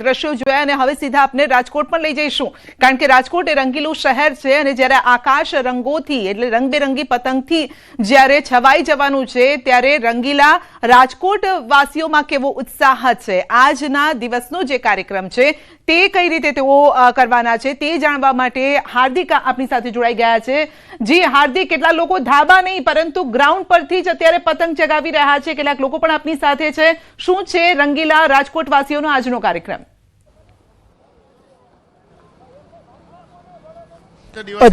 દ્રશ્યો જોયા અને હવે સીધા આપણે રાજકોટ પણ લઈ જઈશું, કારણ કે રાજકોટ એ રંગીલું શહેર છે અને જ્યારે આકાશ રંગોથી એટલે રંગબેરંગી પતંગથી જ્યારે છવાઈ જવાનું છે ત્યારે રંગીલા રાજકોટ વાસીઓમાં કેવો ઉત્સાહ છે, આજના દિવસનો જે કાર્યક્રમ છે તે કઈ રીતે તેઓ કરવાના છે તે જાણવા માટે હાર્દિક આપણી સાથે જોડાઈ ગયા છે। જી હાર્દિક, કેટલા લોકો ધાબા નહીં પરંતુ ગ્રાઉન્ડ પરથી જ અત્યારે પતંગ ચગાવી રહ્યા છે, કેટલાક લોકો પણ આપણી સાથે છે, શું છે રંગીલા રાજકોટ વાસીઓનો આજનો કાર્યક્રમ?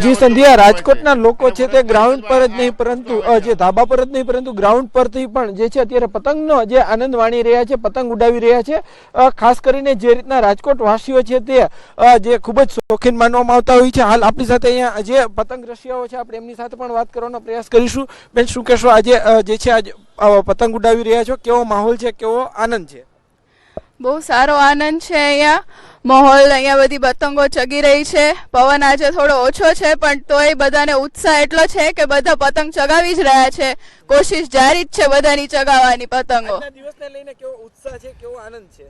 જી સંધ્યા, રાજકોટના લોકો છે તે ગ્રાઉન્ડ પર જ નહીં પરંતુ જે ધાબા પર જ નહીં પરંતુ ગ્રાઉન્ડ પરથી પણ જે છે અત્યારે પતંગનો જે આનંદ માણી રહ્યા છે, પતંગ ઉડાવી રહ્યા છે। ખાસ કરીને જે રીતના રાજકોટ વાસીઓ છે તે જે ખૂબ જ શોખીન માનવામાં આવતા હોય છે। હાલ આપણી સાથે અહીંયા જે પતંગ રસિયાઓ છે આપણે એમની સાથે પણ વાત કરવાનો પ્રયાસ કરીશું। બેન, શું કહેશો, આજે જે છે આજે પતંગ ઉડાવી રહ્યા છો, કેવો માહોલ છે, કેવો આનંદ છે? બહુ સારો આનંદ છે અહીંયા માહોલ, અહીંયા બધી પતંગો ચગી રહી છે। પવન આજે થોડો ઓછો છે પણ તોય બધાને ઉત્સાહ એટલો છે કે બધા પતંગ ચગાવી જ રહ્યા છે, કોશિશ જારી જ છે બધાની ચગાવવાની પતંગો। આજના દિવસને લઈને કેવો ઉત્સાહ છે, કેવો આનંદ છે?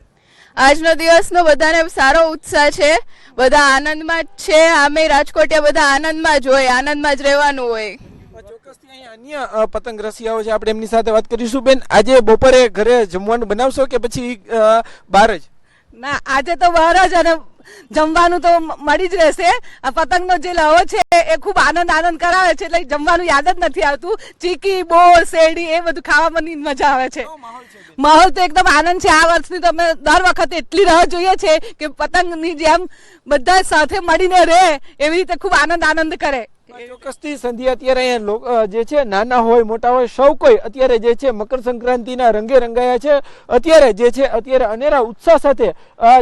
આજનો દિવસનો બધાને સારો ઉત્સાહ છે, બધા આનંદમાં જ છે। આમે રાજકોટિયા બધા આનંદમાં જ હોય, આનંદમાં જ રહેવાનું હોય। ચોક્કસથી અહીંયા અન્ય પતંગ રસિયાઓ છે, આપણે એમની સાથે વાત કરીશું। બેન, આજે બપોરે ઘરે જમવાનું બનાવશો કે પછી બહાર જ? ના, આજે તો બહાર જ, અને જમવાનું તો મળી જ રહેશે। આ પતંગનો જે લહો છે એ ખૂબ આનંદ કરાવે છે, એટલે જમવાનું યાદ જ નથી આવતું। ચીકી, બોર, શેરડી એ બધું ખાવાની મજા આવે છે। માહોલ તો એકદમ આનંદ છે। આ વર્ષની તો અમે દર વખતે એટલી રાહ જોઈએ છે કે પતંગની જેમ બધા સાથે મળીને રહે, એવી રીતે ખૂબ આનંદ કરે। ચોક્કસથી સંધ્યા, અત્યારે અહીંયા જે છે નાના હોય મોટા હોય સૌ કોઈ અત્યારે જે છે મકર સંક્રાંતિના રંગે રંગાયા છે। અત્યારે જે છે અત્યારે અનેરા ઉત્સાહ સાથે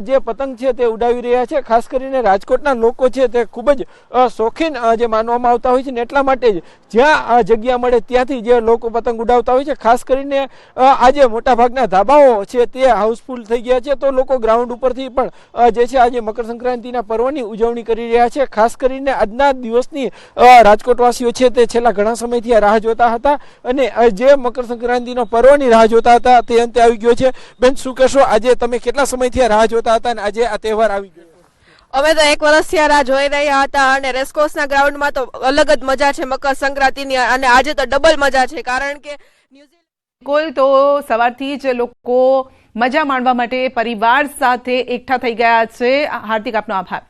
જે પતંગ છે તે ઉડાવી રહ્યા છે। ખાસ કરીને રાજકોટના લોકો છે તે ખૂબ જ શોખીન જે માનવામાં આવતા હોય છે ને એટલા માટે જ જ્યાં જગ્યા મળે ત્યાંથી જે લોકો પતંગ ઉડાવતા હોય છે। ખાસ કરીને આજે મોટાભાગના ધાબાઓ છે તે હાઉસફુલ થઈ ગયા છે, તો લોકો ગ્રાઉન્ડ ઉપરથી પણ જે છે આજે મકર સંક્રાંતિના પર્વની ઉજવણી કરી રહ્યા છે। ખાસ કરીને આજના દિવસની રાજકોટવાસીઓ છે તે છેલ્લા ઘણા સમયથી આ રાહ જોતા હતા અને જે મકર સંક્રાંતિનો પર્વની રાહ જોતા હતા તે અંતે આવી ગયો છે। બેન, શું કહેશો, આજે તમે કેટલા સમયથી આ રાહ જોતા હતા અને આજે આ તહેવાર આવી ગયો? અમે તો 1 વર્ષથી આ રાહ જોઈ રહ્યા હતા અને રેસકોર્સના ગ્રાઉન્ડમાં તો અલગ જ મજા છે મકર સંક્રાંતિની, અને આજે તો ડબલ મજા છે કારણ કે ન્યૂઝીલેન્ડ તો સવારથી જ લોકો મજા માણવા માટે પરિવાર સાથે એકઠા થઈ ગયા છે। હાર્દિક, આપનો આભાર।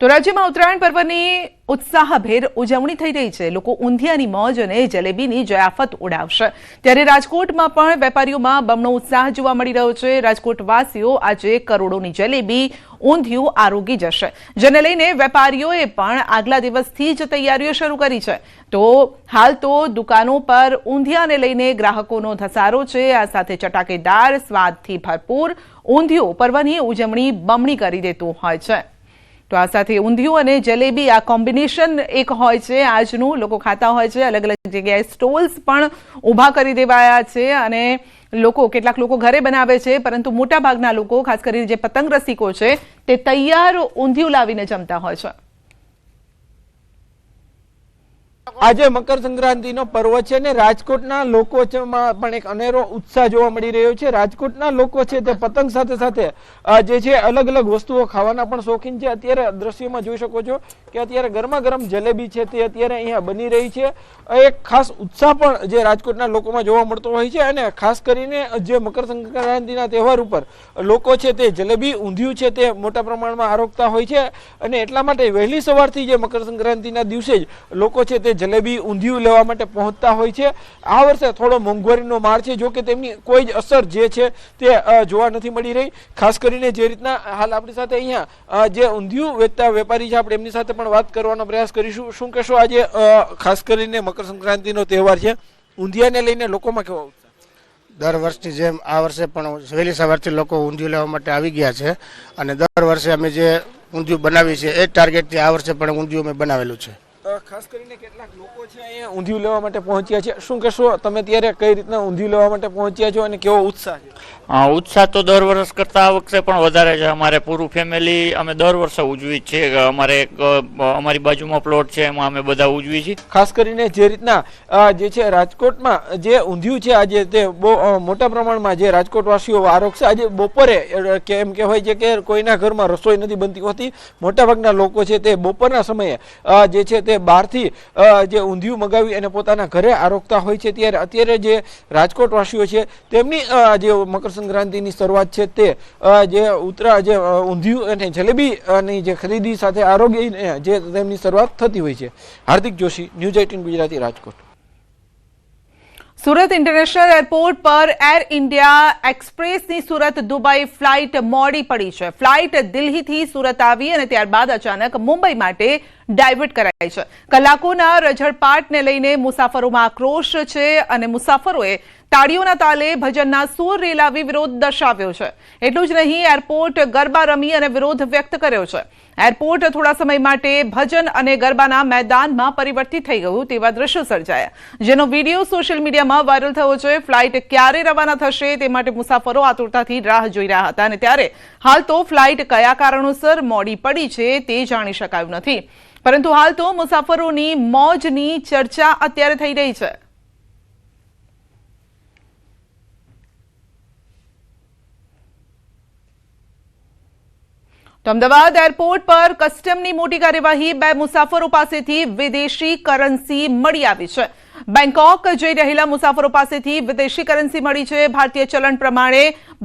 તો રાજ્યમાં ઉત્તરાયણ પર્વની ઉત્સાહભેર ઉજવણી થઈ રહી છે, લોકો ઊંધિયાની મોજ અને જલેબીની જયાફત ઉડાવશે, ત્યારે રાજકોટમાં પણ વેપારીઓમાં બમણો ઉત્સાહ જોવા મળી રહ્યો છે। રાજકોટવાસીઓ આજે કરોડોની જલેબી, ઊંધિયું આરોગી જશે, જેને લઈને વેપારીઓએ પણ આગલા દિવસથી જ તૈયારીઓ શરૂ કરી છે। તો હાલ તો દુકાનો પર ઊંધિયાને લઈને ગ્રાહકોનો ધસારો છે। આ સાથે ચટાકેદાર સ્વાદથી ભરપૂર ઊંધિયું પર્વની ઉજવણી બમણી કરી દેતું હોય છે। તો આ સાથે ઊંધિયું અને જલેબી આ કોમ્બિનેશન એક હોય છે, આજનું લોકો ખાતા હોય છે। અલગ અલગ જગ્યાએ સ્ટોલ્સ પણ ઊભા કરી દેવાયા છે અને કેટલાક લોકો ઘરે બનાવે છે, પરંતુ મોટાભાગના લોકો ખાસ કરીને જે પતંગ રસિકો છે તે તૈયાર ઊંધિયું લાવીને જમતા હોય છે। આજે મકર સંક્રાંતિનો પર્વ છે ને રાજકોટના લોકોમાં પણ એક અનેરો ઉત્સાહ જોવા મળી રહ્યો છે। રાજકોટના લોકો છે તે પતંગ સાથે સાથે જે છે અલગ અલગ વસ્તુઓ ખાવાના પણ શોખીન છે। અત્યારે દ્રશ્યમાં જોઈ શકો છો કે અત્યારે ગરમા ગરમ જલેબી છે તે અત્યારે અહીંયા બની રહી છે। એક ખાસ ઉત્સાહ પણ જે રાજકોટના લોકોમાં જોવા મળતો હોય છે અને ખાસ કરીને જે મકર સંક્રાંતિના તહેવાર ઉપર લોકો છે તે જલેબી, ઊંધિયું છે તે મોટા પ્રમાણમાં આરોગતા હોય છે અને એટલા માટે વહેલી સવારથી જે મકર સંક્રાંતિના દિવસે જ લોકો છે તે જલેબી, ઊંધિયું લેવા માટે પહોંચતા હોય છે। આ વર્ષે થોડો મોંઘવારીનો માર છે, જો કે તેમની કોઈ જ અસર જે છે તે જોવા નથી મળી રહી। ખાસ કરીને જે રીતના હાલ આપણી સાથે અહીંયા જે ઊંધિયું વેચતા વેપારી છે આપણે એમની સાથે પણ વાત કરવાનો પ્રયાસ કરીશું। શું કહેશો, આજે ખાસ કરીને મકર સંક્રાંતિનો તહેવાર છે, ઊંધિયાને લઈને લોકોમાં કેવો ઉત્સાહ? દર વર્ષની જેમ આ વર્ષે પણ વહેલી સવારથી લોકો ઊંધિયું લેવા માટે આવી ગયા છે અને દર વર્ષે અમે જે ઊંધિયું બનાવી છે એ ટાર્ગેટથી આ વર્ષે પણ ઊંધિયું અમે બનાવેલું છે। ખાસ કરીને કેટલાક લોકો છે અહીંયા ઊંધિયું લેવા માટે પહોંચ્યા છે. શું કહેશો તમે ત્યારે કઈ રીતના ઊંધિયું લેવા માટે પહોંચ્યા છો અને કેવો ઉત્સાહ છે? ઉત્સાહ તો દર વર્ષ કરતા આ વખતે પણ વધારે છે. અમારે પૂરું ફેમિલી અમે દર વર્ષે ઉજવી જ છે. અમારે અમારી બાજુમાં પ્લોટ છે એમાં અમે બધા ઉજવી છીએ. ખાસ કરીને જે રીતના જે છે રાજકોટમાં જે ઊંધિયું છે આજે તે બહુ મોટા પ્રમાણમાં જે રાજકોટવાસીઓ આરોપ છે. આજે બપોરે એમ કહેવાય છે કે કોઈના ઘરમાં રસોઈ નથી બનતી હોતી. મોટાભાગના લોકો છે તે બપોરના સમયે જે છે તે બહારથી જે ઊંધિયું મગાવી અને પોતાના ઘરે આરોગતા હોય છે. ત્યારે અત્યારે જે રાજકોટવાસીઓ છે તેમની જે મકર સંક્રાંતિની શરૂઆત છે તે જે જે ઊંધિયું અને જલેબીની જે ખરીદી સાથે આરોગ્ય જે તેમની શરૂઆત થતી હોય છે. Hardik Joshi, news 18 Gujarati, Rajkot. Surat international airport પર એર ઇન્ડિયા એક્સપ્રેસની સુરત દુબઈ ફ્લાઇટ મોડી પડી છે. ફ્લાઇટ દિલ્હીથી સુરત આવી અને ત્યારબાદ અચાનક મુંબઈ માટે ડાયવર્ટ કરાઈ છે. કલાકોના રઝળપાટને લઈને મુસાફરોમાં આક્રોશ છે અને મુસાફરોએ તાળીઓના તાલે ભજનના સૂર રેલાવી વિરોધ દર્શાવ્યો છે. એટલું જ નહીં, એરપોર્ટ ગરબા રમી અને વિરોધ વ્યક્ત કર્યો છે. એરપોર્ટ થોડા સમય માટે ભજન અને ગરબાના મેદાનમાં પરિવર્તિત થઈ ગયું તેવા દ્રશ્યો સર્જાયા, જેનો વિડીયો સોશિયલ મીડિયામાં વાયરલ થયો છે. ફ્લાઇટ ક્યારે રવાના થશે તે માટે મુસાફરો આતુરતાથી રાહ જોઈ રહ્યા હતા અને ત્યારે હાલ તો ફ્લાઇટ કયા કારણોસર મોડી પડી છે તે જાણી શકાયું નથી, પરંતુ હાલ તો મુસાફરોની મોજની ચર્ચા અત્યારે થઈ રહી છે. તો અમદાવાદ એરપોર્ટ પર કસ્ટમની મોટી કાર્યવાહી. 2 મુસાફરો પાસેથી વિદેશી કરન્સી મળી આવી છે. બેંકોક જઈ રહેલા મુસાફરો પાસેથી વિદેશી કરન્સી મળી છે. ભારતીય ચલણ પ્રમાણે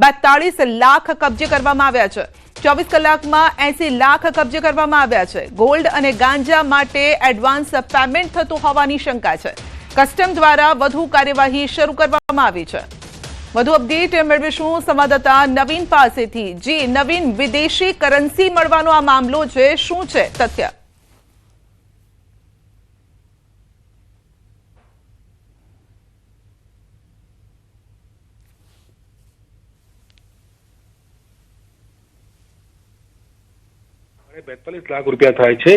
42 લાખ કબજે કરવામાં આવ્યા છે. 24 કલાકમાં 80 લાખ કબજે કરવામાં આવ્યા છે. ગોલ્ડ અને ગાંજા માટે એડવાન્સ પેમેન્ટ થતું હોવાની શંકા છે. કસ્ટમ દ્વારા વધુ કાર્યવાહી શરૂ કરવામાં આવી છે. વધુ અપડેટ મેળવીશું સંવાદદાતા નવીન પાસેથી. જી નવીન, વિદેશી કરન્સી મળવાનો આ મામલો છે, શું છે તથ્ય? ₹42 લાખ થાય છે,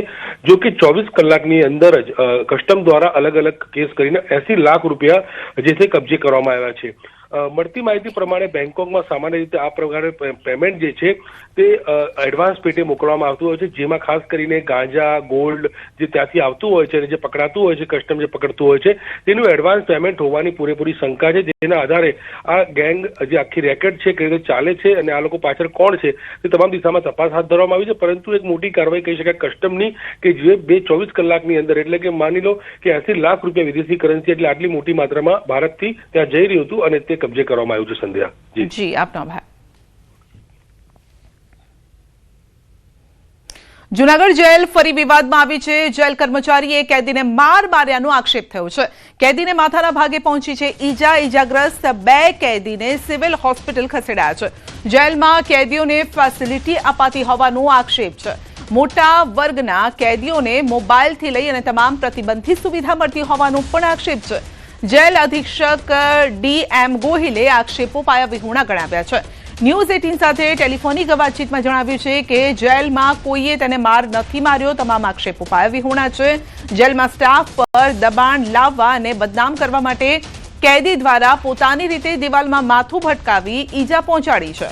જો કે 24 કલાકની અંદર જ કસ્ટમ દ્વારા અલગ અલગ કેસ કરીને ₹80 લાખ જે છે કબજે કરવામાં આવ્યા છે. મળતી માહિતી પ્રમાણે બેંકોકમાં સામાન્ય રીતે આ પ્રકારે પેમેન્ટ જે છે તે એડવાન્સ પેટે મોકલવામાં આવતું હોય છે, જેમાં ખાસ કરીને ગાંજા, ગોલ્ડ જે ત્યાંથી આવતું હોય છે અને જે પકડાતું હોય છે, કસ્ટમ જે પકડતું હોય છે તેનું એડવાન્સ પેમેન્ટ હોવાની પૂરેપૂરી શંકા છે. જેના આધારે આ ગેંગ જે આખી રેકેટ છે કઈ રીતે ચાલે છે અને આ લોકો પાછળ કોણ છે તે તમામ દિશામાં તપાસ હાથ ધરવામાં આવી છે. પરંતુ એક મોટી કાર્યવાહી કહી શકાય કસ્ટમની કે જે 24 કલાકની અંદર, એટલે કે માની લો કે ₹80 લાખ વિદેશી કરન્સી, એટલે આટલી મોટી માત્રામાં ભારતથી ત્યાં જઈ રહ્યું હતું અને તે કબજે કરવામાં આવ્યું છે. સંધ્યા જી આપનો આભાર. જૂનાગઢ જેલ ફરી વિવાદમાં આવી છે. જેલ કર્મચારીએ કેદીને માર માર્યાનો આક્ષેપ થયો છે. કેદીને માથાના ભાગે પહોંચી છે ઈજા. ઈજાગ્રસ્ત 2 કેદીને સિવિલ હોસ્પિટલ ખસેડાયા છે. જેલમાં કેદીઓને ફેસિલિટી અપાતી હોવાનો આક્ષેપ છે. મોટા વર્ગના કેદીઓને મોબાઈલથી લઈ અને તમામ પ્રતિબંધિત સુવિધા મળતી હોવાનો પણ આક્ષેપ છે. જેલ અધિક્ષક DM ગોહિલે આક્ષેપો પાયા વિહોણા ગણાવ્યા છે. ન્યૂઝ 18 સાથે ટેલિફોનિક વાતચીતમાં જણાવ્યું છે કે જેલમાં કોઈએ તેને માર નથી માર્યો. તમામ આક્ષેપો પાયા વિહોણા છે. જેલમાં સ્ટાફ પર દબાણ લાવવા અને બદનામ કરવા માટે કેદી દ્વારા પોતાની રીતે દિવાલમાં માથું ભટકાવી ઈજા પહોંચાડી છે.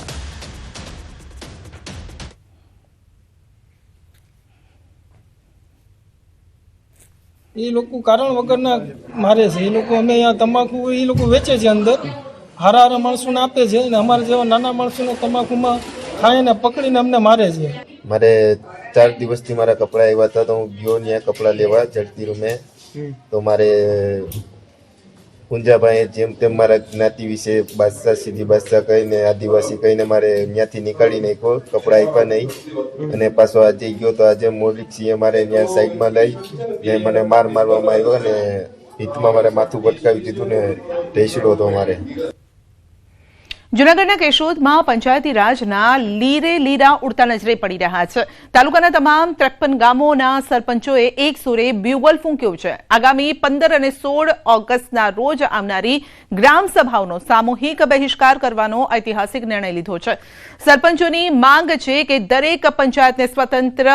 એ લોકો કારણ વગરના મારે છે. એ લોકો અમે અહીંયા તમાકુ એ લોકો વેચે છે અંદર, હારા હારા માણસોને આપે છે અને અમારા જેવા નાના માણસોને તમાકુમાં ખાઈને પકડીને અમને મારે છે. મારે 4 દિવસથી મારા કપડાં આવ્યા હતા તો હું ગયો ત્યાં કપડાં લેવા ઝડપી રૂમે. તો મારે પુંજાભાઈ જેમ તેમ મારા જ્ઞાતિ વિશે બાદશાહ સીધી બાદશાહ કહીને આદિવાસી કહીને મારે ત્યાંથી નીકાળી નાખ્યો. કપડાં આપ્યા નહીં અને પાછો આજે ગયો તો આજે મોલિક સિંહે મારે ત્યાં સાઈડમાં લઈ ત્યાં મને મારવામાં આવ્યો અને હિતમાં મારે માથું ભટકાવી દીધું ને ઢેસડો હતો મારે. જૂનાગઢના કેશોદમાં પંચાયતી રાજના લીરે લીરા ઉડતા નજરે પડી રહ્યા છે. તાલુકાના તમામ 53 ગામોના સરપંચોએ એક સુરે બ્યુગલ ફૂંક્યું છે. આગામી 15 અને 16 ઓગસ્ટના રોજ આવનારી ગ્રામ સભાઓનો સામૂહિક બહિષ્કાર કરવાનો ઐતિહાસિક નિર્ણય લીધો છે. સરપંચોની માંગ છે કે દરેક પંચાયતને સ્વતંત્ર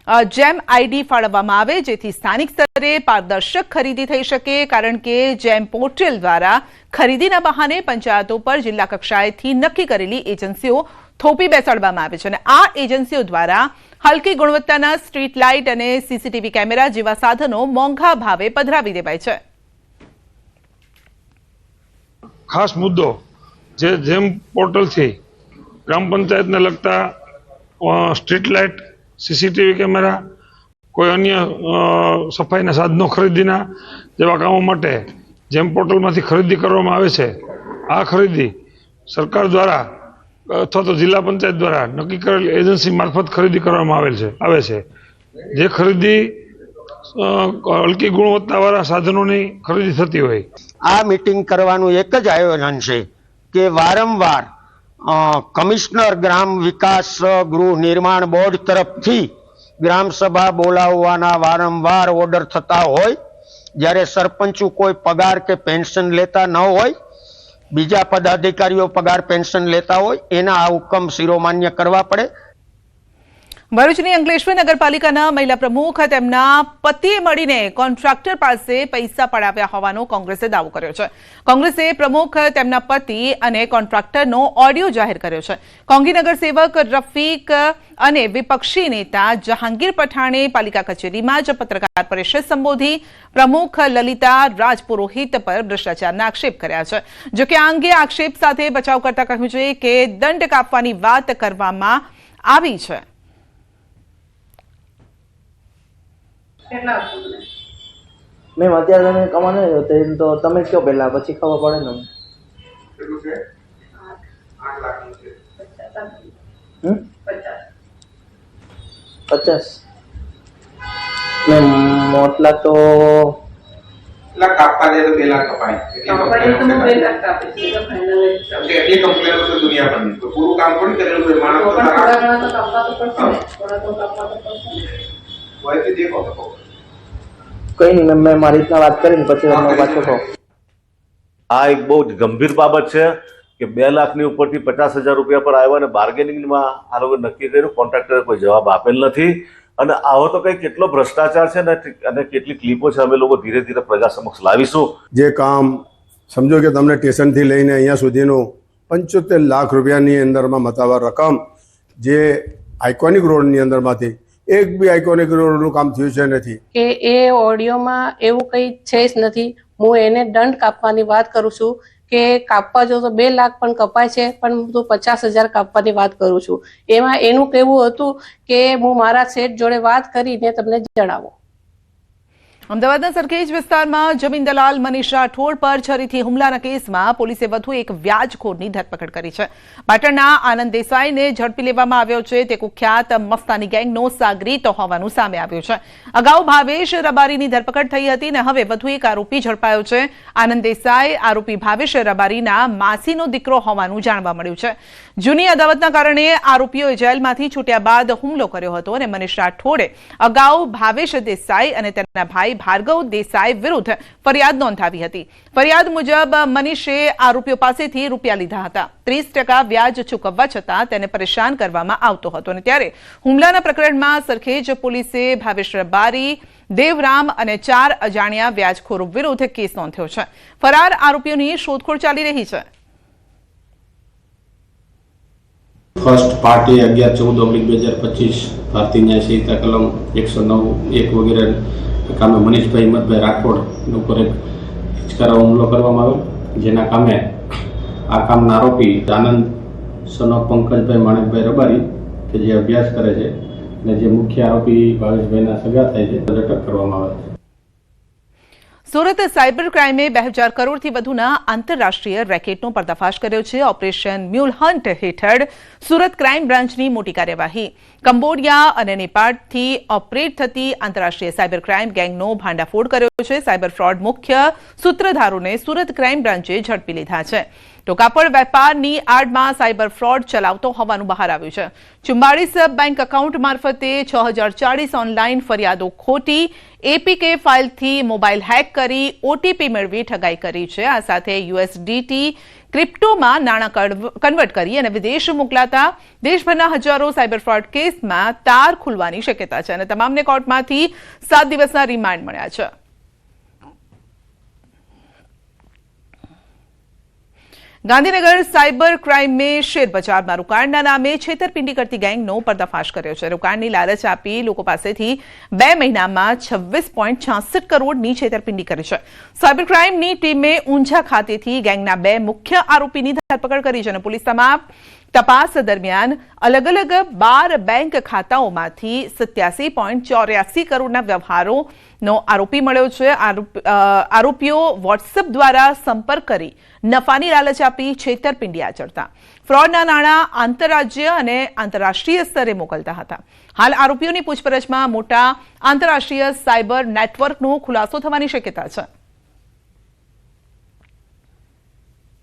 જેમ આઈડી ફાળવવામાં આવે, જેથી સ્થાનિક સ્તરે પારદર્શક ખરીદી થઈ શકે. કારણ કે જેમ પોર્ટલ દ્વારા ખરીદીના બહાને પંચાયતો પર જિલ્લા કક્ષાએથી નક્કી કરેલી એજન્સીઓ થોપી બેસાડવામાં આવે છે અને આ એજન્સીઓ દ્વારા હલકી ગુણવત્તાના સ્ટ્રીટ લાઇટ અને સીસીટીવી કેમેરા જેવા સાધનો મોંઘા ભાવે પધરાવી દેવાય છે. ખાસ મુદ્દો જેમ પોર્ટલથી ગ્રામ પંચાયતને લગતા સ્ટ્રીટ લાઇટ, સીસીટીવી કેમેરા, કોઈ અન્ય સફાઈના સાધનો ખરીદીના જેવા કામો માટે જેમ પોર્ટલમાંથી ખરીદી કરવામાં આવે છે. આ ખરીદી સરકાર દ્વારા અથવા તો જિલ્લા પંચાયત દ્વારા નક્કી કરેલ એજન્સી મારફત ખરીદી કરવામાં આવે છે. જે ખરીદી હલકી ગુણવત્તાવાળા સાધનોની ખરીદી થતી હોય. આ મીટિંગ કરવાનું એક જ આયોજન છે કે વારંવાર કમિશનર ગ્રામ વિકાસ ગૃહ નિર્માણ બોર્ડ તરફથી ગ્રામ સભા બોલાવવાના વારંવાર ઓર્ડર થતા હોય. જ્યારે સરપંચો કોઈ પગાર કે પેન્શન લેતા ન હોય, બીજા પદાધિકારીઓ પગાર પેન્શન લેતા હોય, એના આ હુકમ શિરોમાન્ય કરવા પડે. ભરૂચની અંકલેશ્વર નગરપાલિકાના મહિલા પ્રમુખ તેમના પતિએ મળીને કોન્ટ્રાક્ટર પાસે પૈસા પડાવ્યા હોવાનો કોંગ્રેસે દાવો કર્યો છે. કોંગ્રેસે પ્રમુખ, તેમના પતિ અને કોન્ટ્રાક્ટરનો ઓડિયો જાહેર કર્યો છે. કોંગીનગર સેવક રફીક અને વિપક્ષી નેતા જહાંગીર પઠાણે પાલિકા કચેરીમાં જ પત્રકાર પરિષદ સંબોધી પ્રમુખ લલિતા રાજપુરોહિત પર ભ્રષ્ટાચારના આક્ષેપ કર્યા છે. જોકે આ અંગે આક્ષેપ સાથે બચાવ કરતા કહ્યું છે કે દંડ કાપવાની વાત કરવામાં આવી છે. મેમ અત્યારે તમે કમાને તો તમે કયો પહેલા, પછી ખબર પડે ને. 50 મેમ મોટલા તો કાપવા દે તો 2 લાખ કપાય. એટલી કમ્પ્લેનો છે દુનિયા ભરની, તો પૂરું કામ થોડી કરેલું છે માણસ. કઈ નહીં મેમ, મેં મારી રીતના વાત કરીને પછી તમને પાછો કહો. આ એક બહુ જ ગંભીર બાબત છે કે 2 લાખની ઉપરથી 50,000 રૂપિયા પર આવ્યા અને બાર્ગેનિંગમાં આ લોકો નક્કી કર્યું. કોન્ટ્રાક્ટરે કોઈ જવાબ આપેલ નથી અને આવો તો કઈ કેટલો ભ્રષ્ટાચાર છે ને અને કેટલી ક્લિપો છે અમે લોકો ધીરે ધીરે પ્રજા સમક્ષ લાવીશું. જે કામ સમજો કે તમને સ્ટેશનથી લઈને અહીંયા સુધીનું 75 લાખ રૂપિયાની અંદરમાં મતાવાર રકમ જે આઇકોનિક રોડની અંદરમાંથી એક બી આઇકોનિક રોડનું કામ થયું છે નથી. કે એ ઓડિયોમાં એવું કંઈ છે જ નથી. હું એને દંડ કાપવાની વાત કરું છું કે કાપવા જો તો 2 લાખ પણ કપાય છે, પણ હું 50,000 કાપવાની વાત કરું છું. એમાં એનું કહેવું હતું કે હું મારા શેઠ જોડે વાત કરીને તમને જણાવું. અમદાવાદના સરખેજ વિસ્તારમાં જમીન દલાલ મનીષ રાઠોડ પર છરીથી હુમલાના કેસમાં પોલીસે વધુ એક વ્યાજખોરની ધરપકડ કરી છે. પાટણના આનંદ દેસાઈને ઝડપી લેવામાં આવ્યો છે. તે કુખ્યાત મસ્તાની ગેંગનો સાગરીતો હોવાનું સામે આવ્યું છે. અગાઉ ભાવેશ રબારીની ધરપકડ થઈ હતી અને હવે વધુ એક આરોપી ઝડપાયો છે. આનંદ દેસાઈ આરોપી ભાવેશ રબારીના માસીનો દીકરો હોવાનું જાણવા મળ્યું છે. જૂની અદાવતના કારણે આરોપીઓએ જેલમાંથી છૂટ્યા બાદ હુમલો કર્યો હતો અને મનીષ રાઠોડે અગાઉ ભાવેશ દેસાઈ અને તેના ભાઈ ભાર્ગવ દેસાઈ વિરુદ્ધ ફરિયાદ નોંધાવી હતી. ફરિયાદ મુજબ મનીષે આરોપીઓ પાસેથી રૂપિયા લીધા હતા. 30% વ્યાજ ચૂકવવા છતાં તેને પરેશાન કરવામાં આવતો હતો અને ત્યારે હુમલાના પ્રકરણમાં સરખેજ પોલીસે ભાવેશ રબારી, દેવરામ અને 4 અજાણ્યા વ્યાજખોરો વિરુદ્ધ કેસ નોંધ્યો છે. ફરાર આરોપીઓની શોધખોળ ચાલી રહી છે. ફર્સ્ટ પાર્ટી 11/14/2025 ભારતીય ન્યાય સંહિતા કલમ 109(1) વગેરે કામે મનીષભાઈ હિંમતભાઈ રાઠોડ ઉપર એક હિચકારો હુમલો કરવામાં આવ્યો. જેના કામે આ કામના આરોપી આનંદ સનો પંકજભાઈ માણેકભાઈ રબારી કે જે અભ્યાસ કરે છે અને જે મુખ્ય આરોપી ભાવેશભાઈના સગા થાય છે અટક કરવામાં આવે છે. સુરત સાયબર ક્રાઇમે 2000 કરોડથી વધુના આંતરરાષ્ટ્રીય રેકેટનો પર્દાફાશ કર્યો છે. ઓપરેશન મ્યુલ હન્ટ હેઠળ સુરત ક્રાઇમ બ્રાન્ચની મોટી કાર્યવાહી. કંબોડિયા અને નેપાળથી ઓપરેટ થતી આંતરરાષ્ટ્રીય સાયબર ક્રાઇમ ગેંગનો ભાંડાફોડ કર્યો છે. સાયબર ફ્રોડ મુખ્ય સૂત્રધારોને સુરત ક્રાઇમ બ્રાન્ચે ઝડપી લીધા છે. તો કાપડ વેપારની આડમાં સાયબર ફ્રોડ ચલાવતો હોવાનું બહાર આવ્યું છે. 44 બેંક એકાઉન્ટ મારફતે 6040 ઓનલાઈન ફરિયાદો ખોટી, એપીકે ફાઇલથી મોબાઈલ હેક કરી ઓટીપી મેળવી ઠગાઈ કરી છે. આ સાથે USDT ક્રિપ્ટોમાં નાણાં કન્વર્ટ કરી અને વિદેશ મોકલાતા દેશભરના હજારો સાયબર ફ્રોડ કેસમાં તાર ખુલવાની શક્યતા છે અને તમામને કોર્ટમાંથી 7 દિવસના રિમાન્ડ મળ્યા છે. ગાંધીનગર સાયબર ક્રાઇમે શેર બજારમાં રોકાણના નામે છેતરપિંડી કરતી ગેંગનો પર્દાફાશ કર્યો છે. રોકાણની લાલચ આપી લોકો પાસેથી 2 મહિનામાં 26.66 કરોડની છેતરપિંડી કરી છે. સાયબર ક્રાઇમની ટીમે ઊંઝા ખાતેથી ગેંગના 2 મુખ્ય આરોપીની ધરપકડ કરી છે અને પોલીસ તમામ તપાસ દરમિયાન અલગ અલગ 12 બેંક ખાતાઓમાંથી 87.84 કરોડના વ્યવહારોનો આરોપી મળ્યો છે. આરોપીઓ વોટ્સએપ દ્વારા સંપર્ક કરી નફાની લાલચ આપી છેતરપિંડી આચરતા ફ્રોડના નાણાં આંતરરાજ્ય અને આંતરરાષ્ટ્રીય સ્તરે મોકલતા હતા. હાલ આરોપીઓની પૂછપરછમાં મોટા આંતરરાષ્ટ્રીય સાયબર નેટવર્કનો ખુલાસો થવાની શક્યતા છે.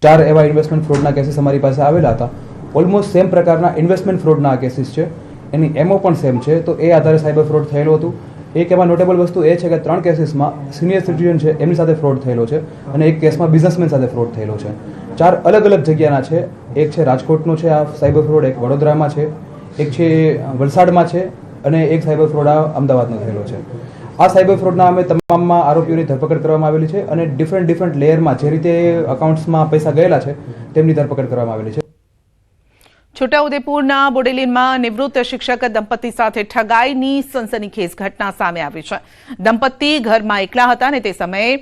4 એવા ઇન્વેસ્ટમેન્ટ ફ્રોડના કેસીસ અમારી પાસે આવેલા હતા. ઓલમોસ્ટ સેમ પ્રકારના ઇન્વેસ્ટમેન્ટ ફ્રોડના કેસીસ છે. એની એમઓ પણ સેમ છે. તો એ આધારે સાયબર ફ્રોડ થયેલો હતું. એક એમાં નોટેબલ વસ્તુ એ છે કે 3 કેસીસમાં સિનિયર સિટીઝન છે એમની સાથે ફ્રોડ થયેલો છે અને એક કેસમાં બિઝનેસમેન સાથે ફ્રોડ થયેલો છે. 4 અલગ અલગ જગ્યાના છે. એક છે રાજકોટનું છે આ સાયબર ફ્રોડ, એક વડોદરામાં છે, એક છે વલસાડમાં છે અને એક સાયબર ફ્રોડ આ અમદાવાદનો થયેલો છે. આ સાયબર ફ્રોડના અમે તમામમાં આરોપીઓની ધરપકડ કરવામાં આવેલી છે અને ડિફરન્ટ લેયરમાં જે રીતે અકાઉન્ટ્સમાં પૈસા ગયેલા છે તેમની ધરપકડ કરવામાં આવેલી છે. છોટાઉદેપુરના બોડેલીમાં નિવૃત્ત શિક્ષક દંપતી સાથે ઠગાઈની સનસનીખેજ ઘટના સામે આવી છે. દંપતી ઘરમાં એકલા હતા અને તે સમયે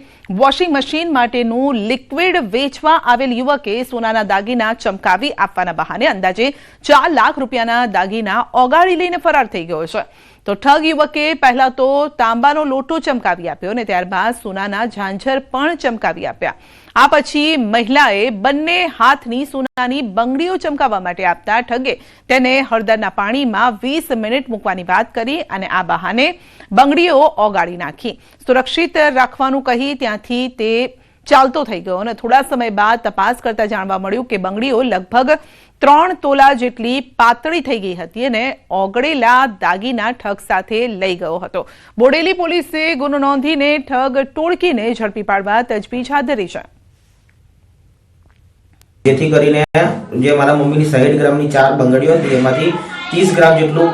વોશિંગ મશીન માટેનું લિક્વિડ વેચવા આવેલ યુવકે સોનાના દાગીના ચમકાવી આપવાના બહાને અંદાજે 4 લાખ રૂપિયાના દાગીના ઓગાળી લઈને ફરાર થઈ ગયો છે. તો ઠગ યુવકે પહેલા તો તાંબાનો લોટો ચમકાવી આપ્યો અને ત્યારબાદ સોનાના ઝાંઝર પણ ચમકાવી આપ્યા. આ પછી મહિલાએ બંને હાથની સોનાની બંગડીઓ ચમકાવવા માટે આપતા ઠગે તેને હળદરના પાણીમાં 20 મિનિટ મૂકવાની વાત કરી અને આ બહાને બંગડીઓ ઓગાળી નાખી. સુરક્ષિત રાખવાનું કહી ત્યાંથી તે ચાલતો થઈ ગયો અને થોડા સમય બાદ તપાસ કરતા જાણવા મળ્યું કે બંગડીઓ લગભગ 3 તોલા જેટલી પાતળી થઈ ગઈ હતી અને ઓગળેલા દાગીના ઠગ સાથે લઈ ગયો હતો. બોડેલી પોલીસે ગુનો નોંધીને ઠગ ટોળકીને ઝડપી પાડવા તજવીજ હાથ ધરી છે. જેથી કરીને જે મારા મમ્મીની 60 ગ્રામની 4 બંગડીઓ હતી એમાંથી 30 ગ્રામ જેટલું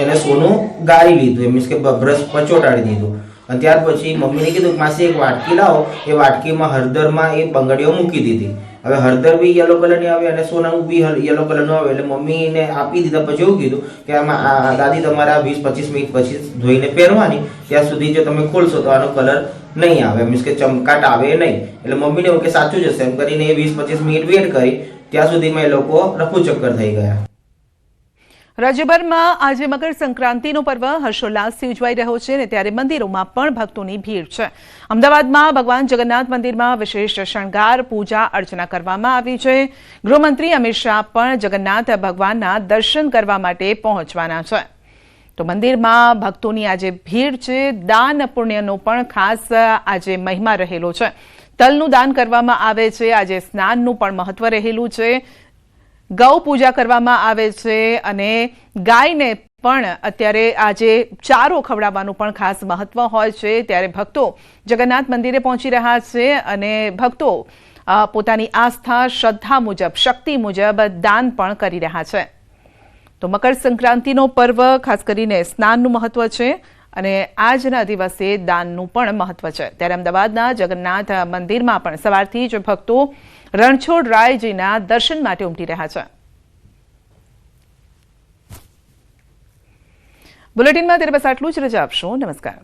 એને સોનું ગાળી લીધું, મીન્સ કે બ્રશ પર ચોંટાડી દીધું. અને ત્યાર પછી મમ્મીને કીધું માસી એક વાટકી લાવો. એ વાટકીમાં હળદરમાં એ બંગડીઓ મૂકી દીધી. હવે હળદર બી યલો કલરની આવે અને સોનાનું બી યલો કલરનું આવે એટલે મમ્મીને આપી દીધા. પછી એવું કીધું કે આમાં દાદી તમારા 20-25 મિનિટ પછી ધોઈને પહેરવાની, ત્યાં સુધી જો તમે ખોલશો તો આનો કલર નહીં આવે, મીન્સ કે ચમકાટ આવે નહીં. એટલે મમ્મીને એવું કે સાચું જશે એમ કરીને એ 20-25 મિનિટ વેટ કરી. ત્યાં સુધીમાં એ લોકો રફુ ચક્કર થઈ ગયા. રાજ્યભરમાં આજે મકર સંક્રાંતિનો પર્વ હર્ષોલ્લાસથી ઉજવાઈ રહ્યો છે અને ત્યારે મંદિરોમાં પણ ભક્તોની ભીડ છે. અમદાવાદમાં ભગવાન જગન્નાથ મંદિરમાં વિશેષ શણગાર, પૂજા અર્ચના કરવામાં આવી છે. ગૃહમંત્રી અમિત શાહ પણ જગન્નાથ ભગવાનના દર્શન કરવા માટે પહોંચવાના છે. તો મંદિરમાં ભક્તોની આજે ભીડ છે. દાન પુણ્યનો પણ ખાસ આજે મહિમા રહેલો છે. તલનું દાન કરવામાં આવે છે. આજે સ્નાનનું પણ મહત્વ રહેલું છે. ગૌ પૂજા કરવામાં આવે છે અને ગાયને પણ અત્યારે આજે ચારો ખવડાવવાનું પણ ખાસ મહત્વ હોય છે. ત્યારે ભક્તો જગન્નાથ મંદિરે પહોંચી રહ્યા છે અને ભક્તો પોતાની આસ્થા, શ્રદ્ધા મુજબ, શક્તિ મુજબ દાન પણ કરી રહ્યા છે. તો મકર સંક્રાંતિનો પર્વ ખાસ કરીને સ્નાનનું મહત્વ છે અને આજના દિવસે દાનનું પણ મહત્વ છે. ત્યારે અમદાવાદના જગન્નાથ મંદિરમાં પણ સવારથી જ ભક્તો રણછોડરાયજીના દર્શન માટે ઉમટી રહ્યા છે. બુલેટિનમાં ત્યારે બસ આટલું જ. રજા આપશો. નમસ્કાર.